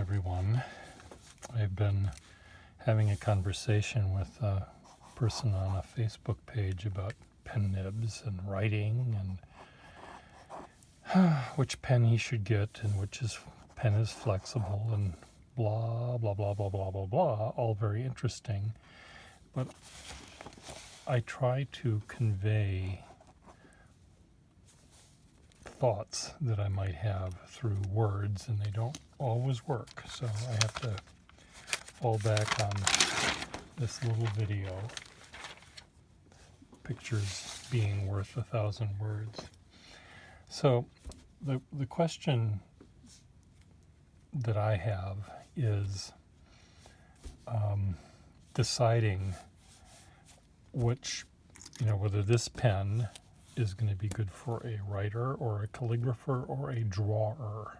everyone. I've been having a conversation with a person on a Facebook page about pen nibs and writing and which pen he should get and pen is flexible and blah, blah, blah, blah, blah, blah, blah, all very interesting. But I try to convey thoughts that I might have through words, and they don't always work. So I have to fall back on this little video, pictures being worth 1,000 words. So the question that I have is deciding whether this pen is going to be good for a writer or a calligrapher or a drawer.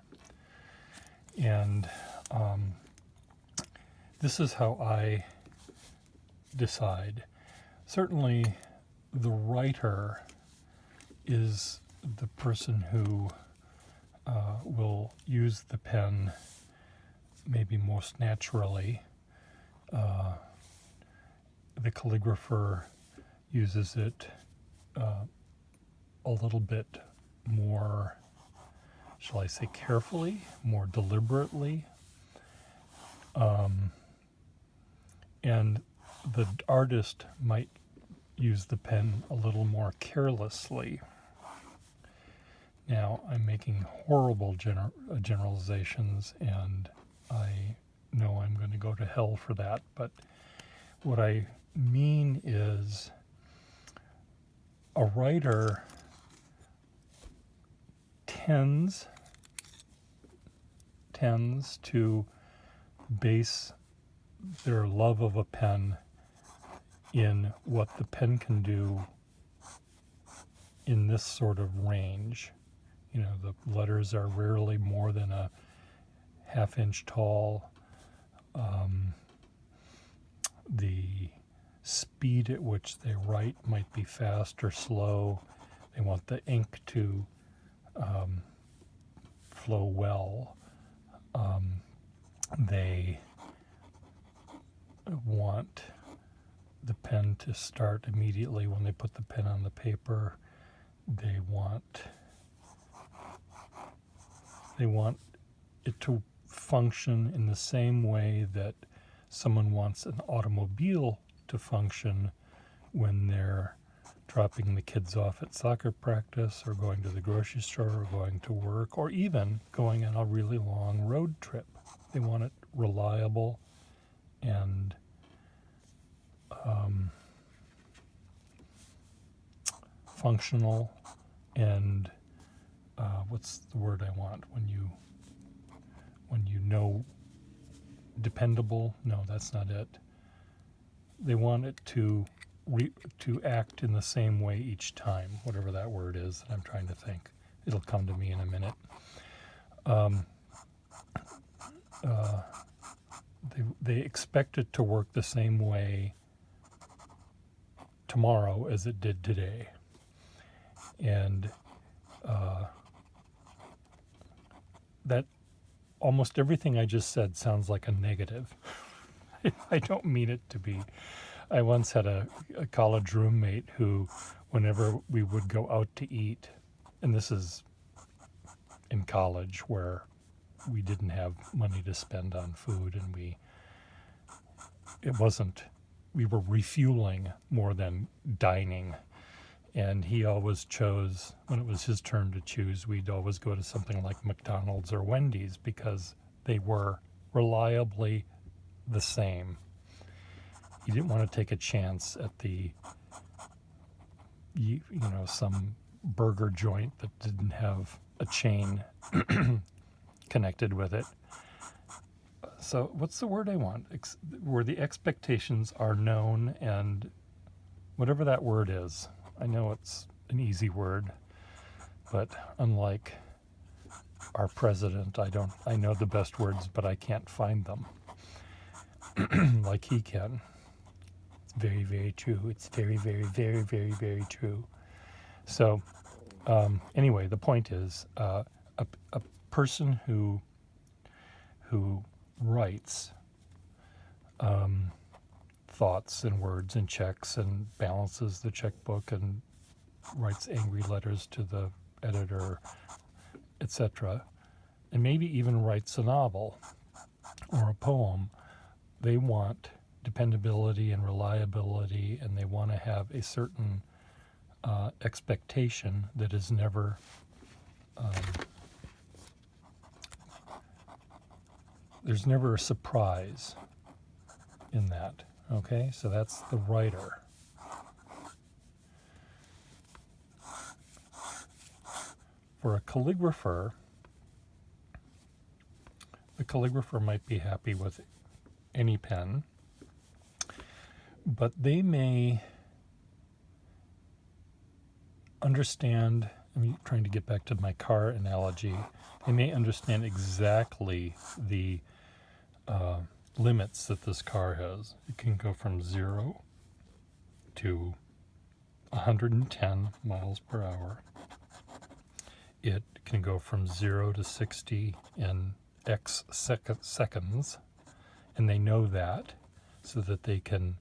And this is how I decide. Certainly the writer is the person who will use the pen maybe most naturally. The calligrapher uses it a little bit more, shall I say, carefully, more deliberately. And the artist might use the pen a little more carelessly. Now, I'm making horrible generalizations, and I know I'm going to go to hell for that, but what I mean is a writer tends to base their love of a pen in what the pen can do in this sort of range. You know, the letters are rarely more than a half-inch tall. The speed at which they write might be fast or slow. They want the ink to flow well. They want the pen to start immediately when they put the pen on the paper. They want it to function in the same way that someone wants an automobile to function when they're dropping the kids off at soccer practice or going to the grocery store or going to work or even going on a really long road trip. They want it reliable and functional and what's the word I want when you know dependable? No, that's not it. They want it to act in the same way each time, whatever that word is that I'm trying to think. It'll come to me in a minute. They expect it to work the same way tomorrow as it did today. And that almost everything I just said sounds like a negative. I don't mean it to be. I once had a college roommate who, whenever we would go out to eat, and this is in college where we didn't have money to spend on food, and we were refueling more than dining. And he always chose, when it was his turn to choose, we'd always go to something like McDonald's or Wendy's because they were reliably the same. He didn't want to take a chance at some burger joint that didn't have a chain connected with it. So what's the word I want? Where the expectations are known, and whatever that word is. I know it's an easy word, but unlike our president, I know the best words, but I can't find them like he can. It's very, very true. It's very, very, very, very, very true. So anyway, the point is a person who who writes thoughts and words and checks and balances the checkbook and writes angry letters to the editor, etc., and maybe even writes a novel or a poem, they want dependability and reliability, and they want to have a certain expectation that is never there's never a surprise in that. Okay, so that's the writer. For a calligrapher, the calligrapher might be happy with any pen, but they may understand, I'm trying to get back to my car analogy, they may understand exactly the limits that this car has. It can go from 0 to 110 miles per hour. It can go from 0 to 60 in X seconds, and they know that, so that they can,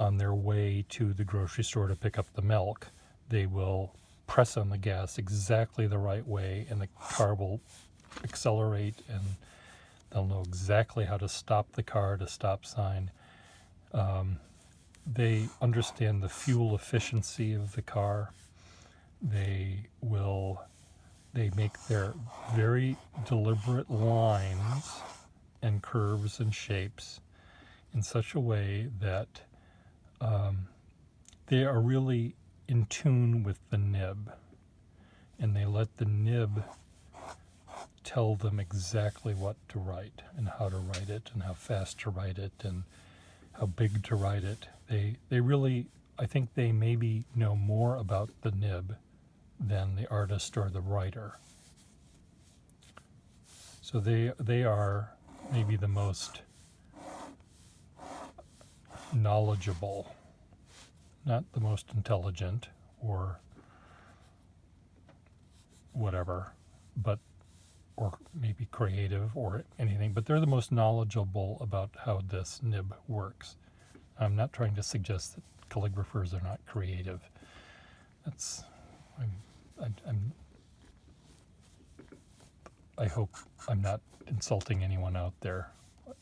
on their way to the grocery store to pick up the milk, they will press on the gas exactly the right way, and the car will accelerate, and they'll know exactly how to stop the car at a stop sign. They understand the fuel efficiency of the car. They make their very deliberate lines and curves and shapes in such a way that they are really in tune with the nib, and they let the nib tell them exactly what to write and how to write it and how fast to write it and how big to write it. They really, I think they maybe know more about the nib than the artist or the writer. So they are maybe the most knowledgeable, not the most intelligent or whatever, or maybe creative or anything, but they're the most knowledgeable about how this nib works. I'm not trying to suggest that calligraphers are not creative. I hope I'm not insulting anyone out there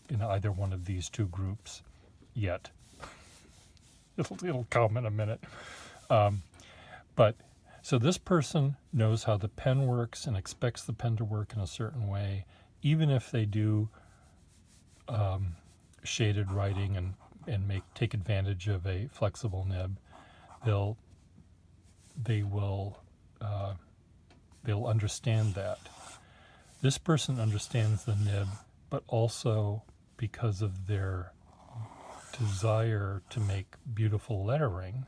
in either one of these two groups yet. It'll come in a minute. But so this person knows how the pen works and expects the pen to work in a certain way, even if they do shaded writing and take advantage of a flexible nib. They'll understand that. This person understands the nib, but also because of their desire to make beautiful lettering,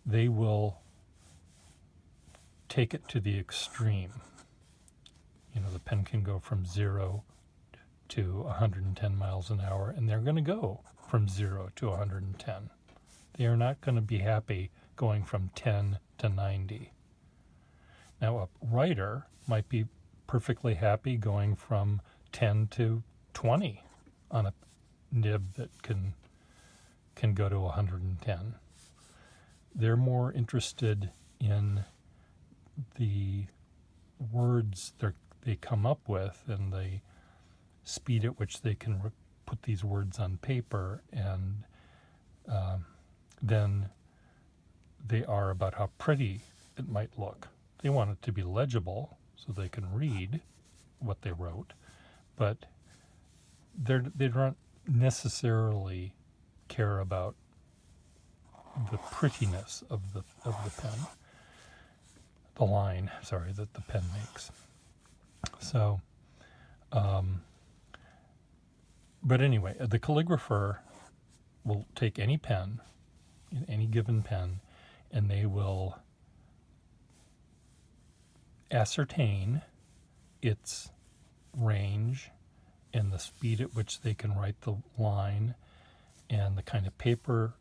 they will take it to the extreme. The pen can go from 0 to 110 miles an hour, and they're going to go from 0 to 110. They are not going to be happy going from 10 to 90. Now, a writer might be perfectly happy going from 10 to 20 on a nib that can go to 110. They're more interested in the words they come up with and the speed at which they can put these words on paper, and then they are about how pretty it might look. They want it to be legible so they can read what they wrote, but they don't necessarily care about the prettiness of the pen, the line, that the pen makes. So, but anyway, the calligrapher will take any pen, any given pen, and they will ascertain its range and the speed at which they can write the line and the kind of paper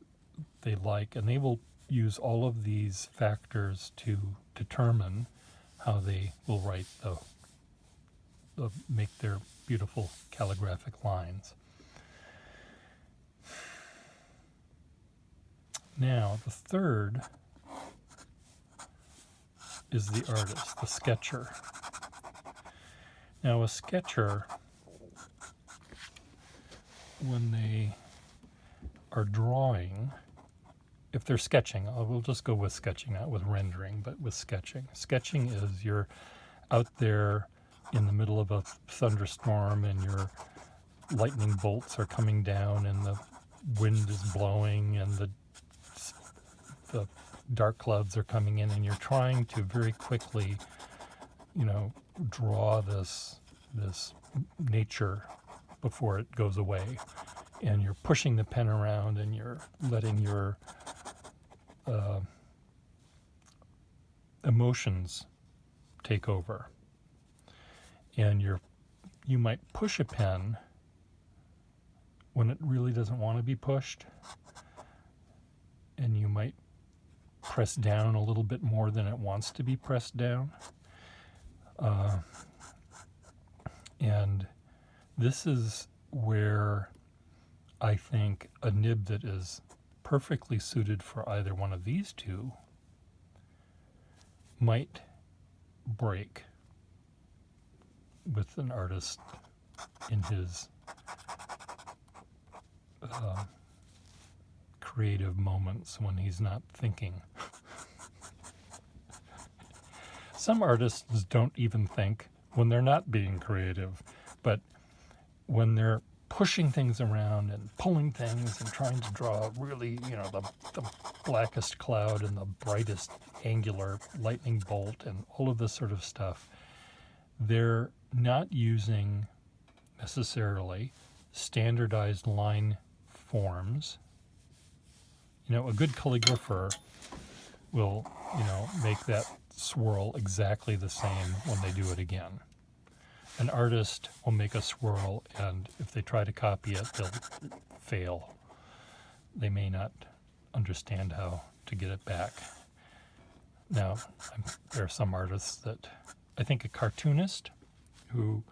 they like, and they will use all of these factors to determine how they will write the make their beautiful calligraphic lines. Now, the third is the artist, the sketcher. Now, a sketcher, when they are drawing, if they're sketching, we'll just go with sketching, not with rendering, but with sketching. Sketching is you're out there in the middle of a thunderstorm and your lightning bolts are coming down and the wind is blowing and the dark clouds are coming in, and you're trying to very quickly, draw this nature before it goes away. And you're pushing the pen around and you're letting your emotions take over. And you might push a pen when it really doesn't want to be pushed. And you might press down a little bit more than it wants to be pressed down. And this is where I think a nib that is perfectly suited for either one of these two might break with an artist in his creative moments when he's not thinking. Some artists don't even think when they're not being creative, but when they're pushing things around and pulling things and trying to draw really, the blackest cloud and the brightest angular lightning bolt and all of this sort of stuff, they're not using necessarily standardized line forms. A good calligrapher will, make that swirl exactly the same when they do it again. An artist will make a swirl, and if they try to copy it, they'll fail. They may not understand how to get it back. Now, there are some artists that, I think a cartoonist who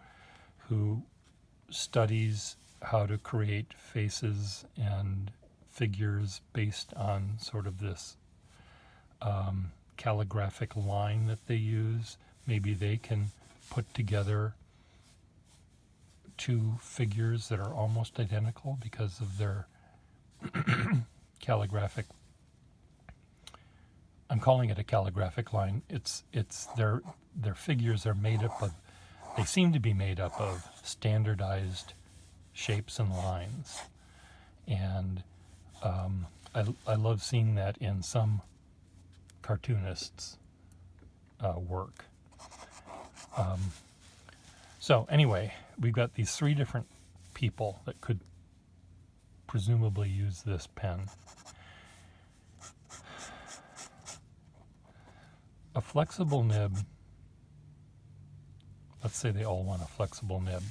studies how to create faces and figures based on sort of this calligraphic line that they use. Maybe they can put together two figures that are almost identical because of their calligraphic. I'm calling it a calligraphic line. It's their figures are made up of. They seem to be made up of standardized shapes and lines, and I love seeing that in some cartoonists' work. So anyway, we've got these three different people that could presumably use this pen. A flexible nib, let's say they all want a flexible nib.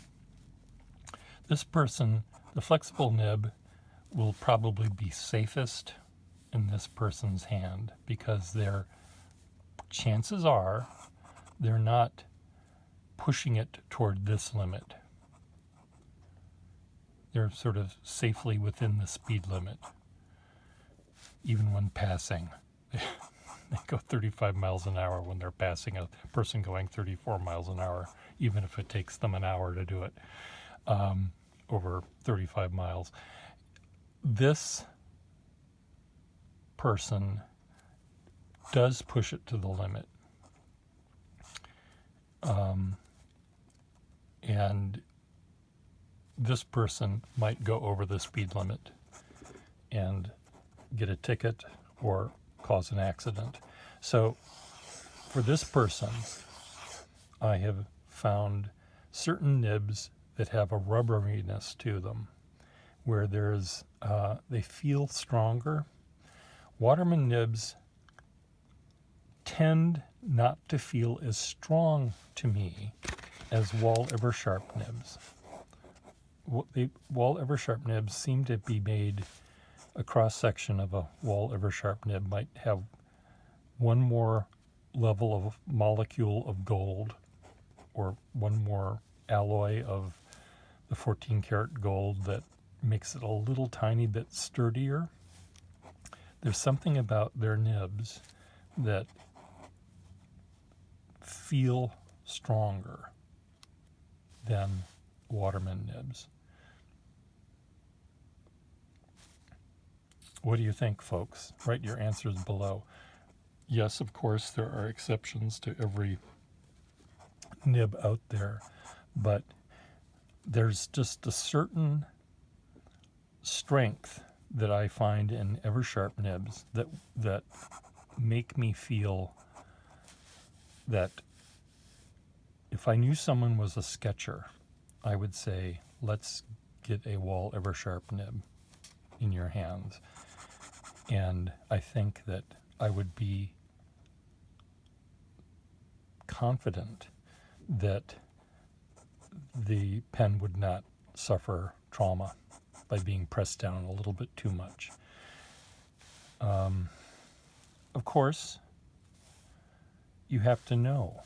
This person, the flexible nib, will probably be safest in this person's hand because chances are they're not pushing it toward this limit. They're sort of safely within the speed limit, even when passing. They go 35 miles an hour when they're passing a person going 34 miles an hour, even if it takes them an hour to do it over 35 miles. This person does push it to the limit. And this person might go over the speed limit and get a ticket or cause an accident. So for this person, I have found certain nibs that have a rubberiness to them, where they feel stronger. Waterman nibs tend not to feel as strong to me as Wahl Eversharp nibs. Wahl Eversharp nibs seem to be made, a cross-section of a Wahl Eversharp nib might have one more level of molecule of gold or one more alloy of the 14 karat gold that makes it a little tiny bit sturdier. There's something about their nibs that feel stronger than Waterman nibs. What do you think, folks? Write your answers below. Yes, of course, there are exceptions to every nib out there, but there's just a certain strength that I find in Eversharp nibs that make me feel that if I knew someone was a sketcher, I would say, let's get a Wahl Eversharp nib in your hands. And I think that I would be confident that the pen would not suffer trauma by being pressed down a little bit too much. Of course, you have to know.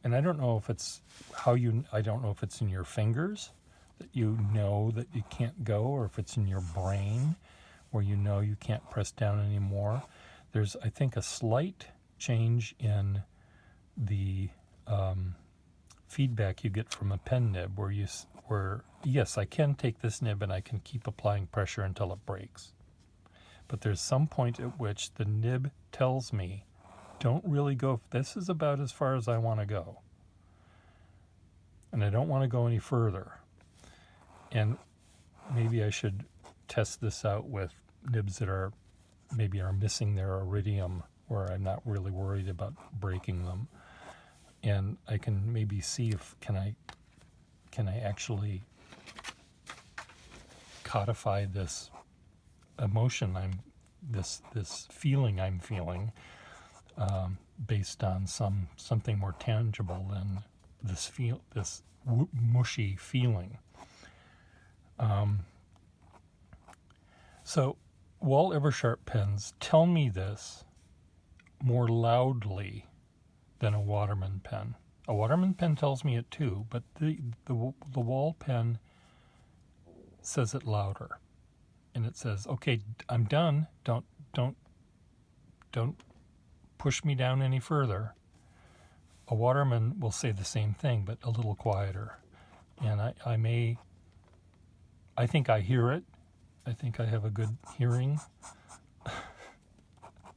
And I don't know if it's I don't know if it's in your fingers that you know that you can't go, or if it's in your brain where you know you can't press down anymore. There's, I think, a slight change in the feedback you get from a pen nib where yes, I can take this nib and I can keep applying pressure until it breaks. But there's some point at which the nib tells me, don't really go, this is about as far as I want to go. And I don't want to go any further. And maybe I should test this out with nibs that are missing their iridium, where I'm not really worried about breaking them. And I can maybe see if can I actually codify this emotion this feeling I'm feeling based on something more tangible than this mushy feeling. So Wahl Eversharp pens tell me this more loudly than a Waterman pen. A Waterman pen tells me it too, but the Wahl pen says it louder, and it says, "Okay, I'm done. Don't push me down any further." A Waterman will say the same thing, but a little quieter. And I think I hear it. I think I have a good hearing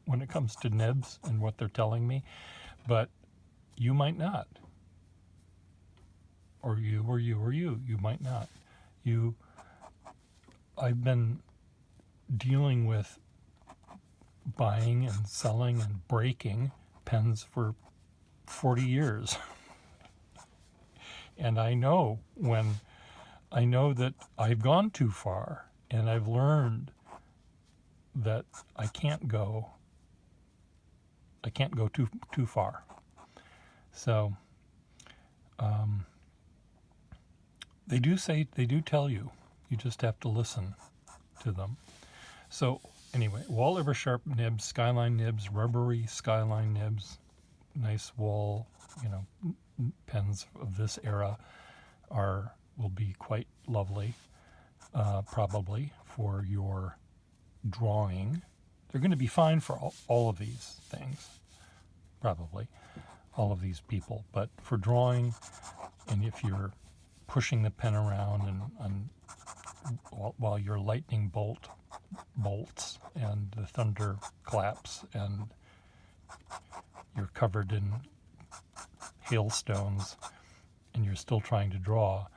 when it comes to nibs and what they're telling me, but you might not. Or you might not. I've been dealing with buying and selling and breaking pens for 40 years. And I know that I've gone too far, and I've learned that I can't go too far. So they do tell you. You just have to listen to them. So anyway, Wahl Eversharp nibs, Skyline nibs, rubbery Skyline nibs, nice Wahl, pens of this era will be quite lovely, probably for your drawing. They're going to be fine for all of these things, probably, all of these people. But for drawing, and if you're pushing the pen around and while your lightning bolts and the thunder claps and you're covered in hailstones and you're still trying to draw,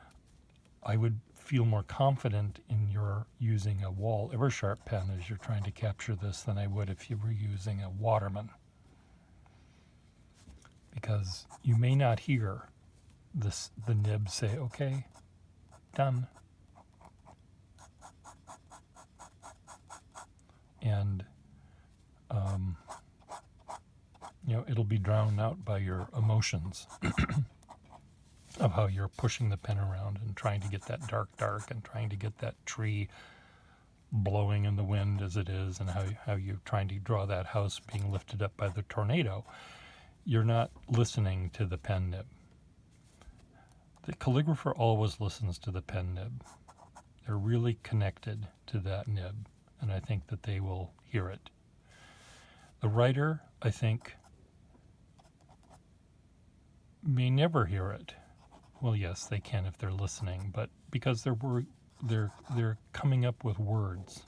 I would feel more confident in your using a Wahl Eversharp pen as you're trying to capture this than I would if you were using a Waterman. Because you may not hear the nib say, "Okay, done." And it'll be drowned out by your emotions of how you're pushing the pen around and trying to get that dark and trying to get that tree blowing in the wind as it is, and how you're trying to draw that house being lifted up by the tornado. You're not listening to the pen nib. The calligrapher always listens to the pen nib. They're really connected to that nib, and I think that they will hear it. The writer, I think, may never hear it. Well, yes, they can if they're listening, but because they're coming up with words,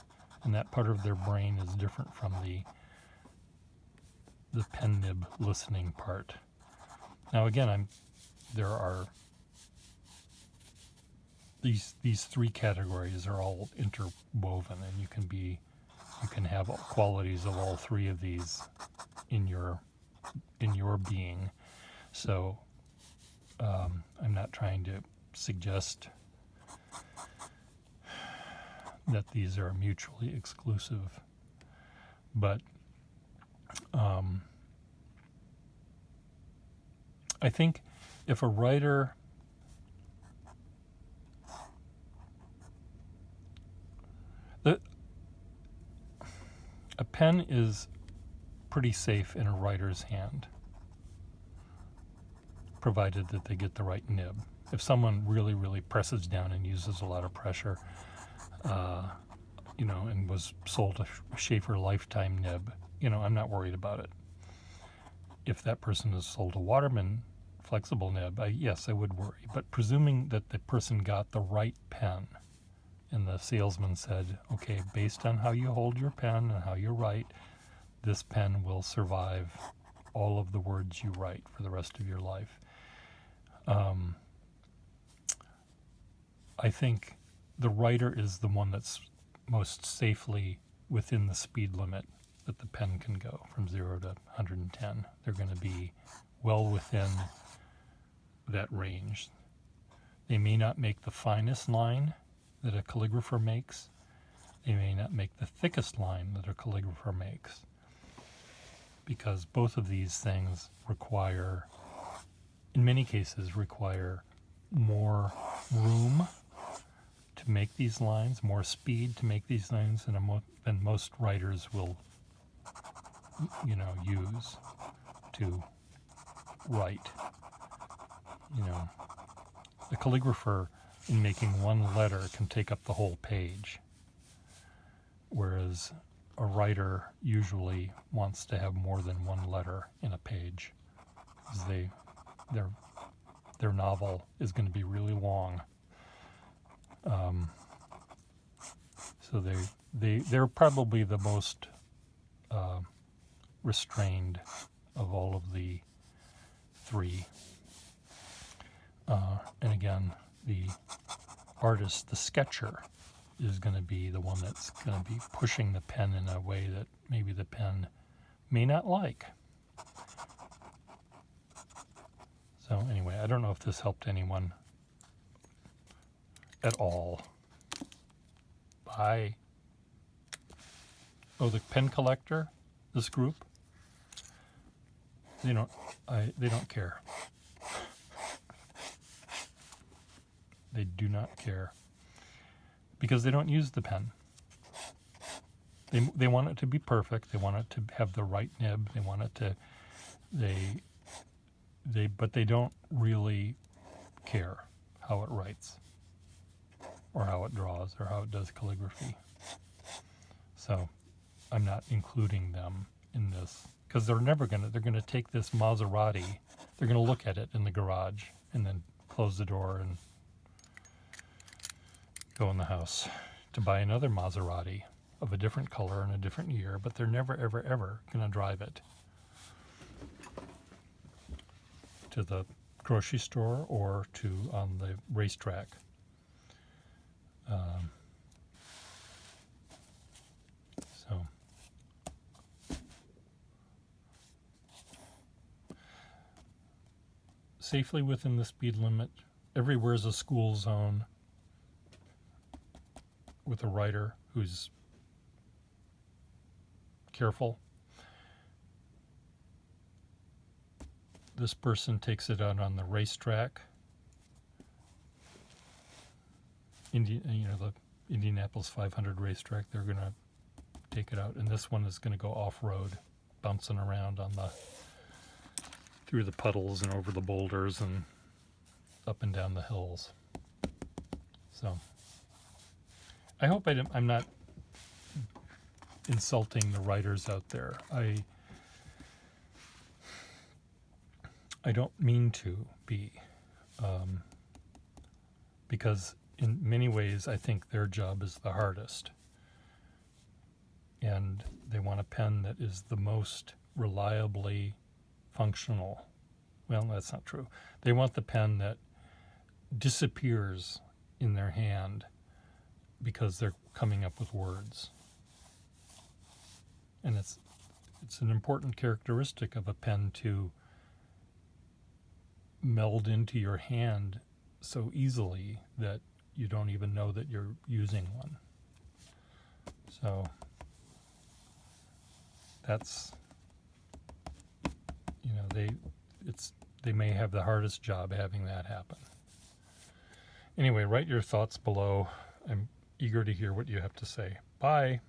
and that part of their brain is different from the pen nib listening part. Now, again, there are these three categories are all interwoven, and you can have qualities of all three of these in your being. So I'm not trying to suggest that these are mutually exclusive, but I think if a writer a pen is pretty safe in a writer's hand, provided that they get the right nib. If someone really, really presses down and uses a lot of pressure, and was sold a Schaefer Lifetime nib, I'm not worried about it. If that person is sold a Waterman flexible nib, yes, I would worry. But presuming that the person got the right pen, and the salesman said, okay, based on how you hold your pen and how you write, this pen will survive all of the words you write for the rest of your life. I think the writer is the one that's most safely within the speed limit that the pen can go from 0 to 110. They're going to be well within that range. They may not make the finest line that a calligrapher makes. They may not make the thickest line that a calligrapher makes, because both of these things in many cases require more room to make these lines, more speed to make these lines than most writers will use to write. The calligrapher, in making one letter, can take up the whole page, whereas a writer usually wants to have more than one letter in a page, because their novel is going to be really long. So they're probably the most restrained of all of the three. And again, the artist, the sketcher, is going to be the one that's going to be pushing the pen in a way that maybe the pen may not like. So anyway, I don't know if this helped anyone at all. Bye. Oh, the pen collector, this group, they don't care. They do not care, because they don't use the pen. They want it to be perfect. They want it to have the right nib. They want it to but they don't really care how it writes, or how it draws, or how it does calligraphy. So I'm not including them in this, because they're going to take this Maserati, they're going to look at it in the garage and then close the door and go in the house to buy another Maserati of a different color and a different year, but they're never, ever, ever going to drive it to the grocery store or on the racetrack. So safely within the speed limit. Everywhere's a school zone with a writer who's careful. This person takes it out on the racetrack. The Indianapolis 500 racetrack, they're going to take it out. And this one is going to go off-road, bouncing around through the puddles and over the boulders and up and down the hills. So I hope I'm not insulting the writers out there. I don't mean to be, because in many ways I think their job is the hardest. And they want a pen that is the most reliably functional. Well, that's not true. They want the pen that disappears in their hand because they're coming up with words. And it's an important characteristic of a pen to meld into your hand so easily that you don't even know that you're using one. So that's, they may have the hardest job having that happen. Anyway, write your thoughts below. I'm eager to hear what you have to say. Bye.